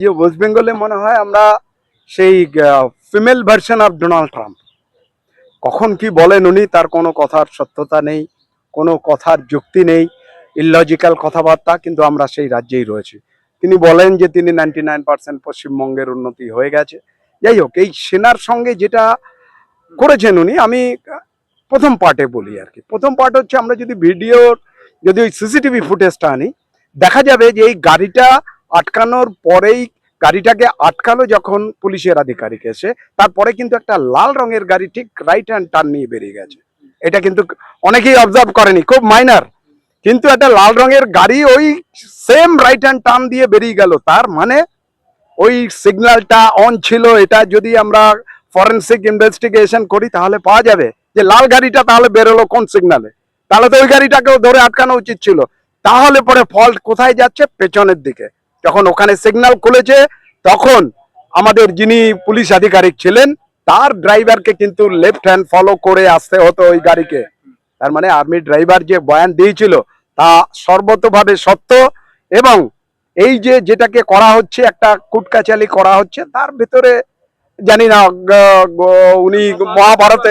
যে ওয়েস্ট বেঙ্গলে মনে হয় আমরা সেই female version of Donald Trump. কখন কি বলেন উনি, তার কোনো কথার সত্যতা নেই, কোনো কথার যুক্তি নেই, ইললজিক্যাল কথাবার্তা, কিন্তু আমরা সেই রাজ্যেই রয়েছি। তিনি বলেন যে তিনি 99% পশ্চিমবঙ্গের উন্নতি হয়ে গেছে। যাই হোক, এই সেনার সঙ্গে যেটা করেছেন উনি, আমি প্রথম পার্টে বলি আর কি। প্রথম পার্ট হচ্ছে, আমরা যদি ভিডিওর, যদি ওই সিসিটিভি ফুটেজটা আনি, দেখা যাবে যে এই গাড়িটা আটকানোর পরেই, গাড়িটাকে আটকালো যখন পুলিশের আধিকারিক এসে, তারপরে কিন্তু একটা লাল রঙের গাড়ি ঠিক রাইট হ্যান্ড টার্ন নিয়ে বেরিয়ে গেছে। এটা কিন্তু অনেকেই অবজার্ভ করেনি, খুব মাইনার, কিন্তু একটা লাল রঙের গাড়ি ওই সেম রাইট হ্যান্ড টার্ন দিয়ে বেরিয়ে গেল। তার মানে ওই সিগন্যালটা অন ছিল। এটা যদি আমরা ফরেন্সিক ইনভেস্টিগেশন করি তাহলে পাওয়া যাবে যে লাল গাড়িটা তাহলে বেরোলো কোন সিগন্যালে। তাহলে তো ওই গাড়িটাকেও ধরে আটকানো উচিত ছিল। তাহলে পরে ফল্ট কোথায় যাচ্ছে? পেছনের দিকে। যখন ওখানে সিগন্যাল খুলেছে, তখন আমাদের যিনি পুলিশ আধিকারিক ছিলেন, তার ড্রাইভারকে কিন্তু লেফট হ্যান্ড ফলো করে আসতে হতো ওই গাড়িকে। তার মানে আর্মি ড্রাইভার যে বয়ান দিয়েছিল তা সর্বতভাবে সত্য। এবং এই যে যেটাকে করা হচ্ছে, একটা কুটকাচালি করা হচ্ছে, তার ভেতরে জানি না উনি মহাভারতে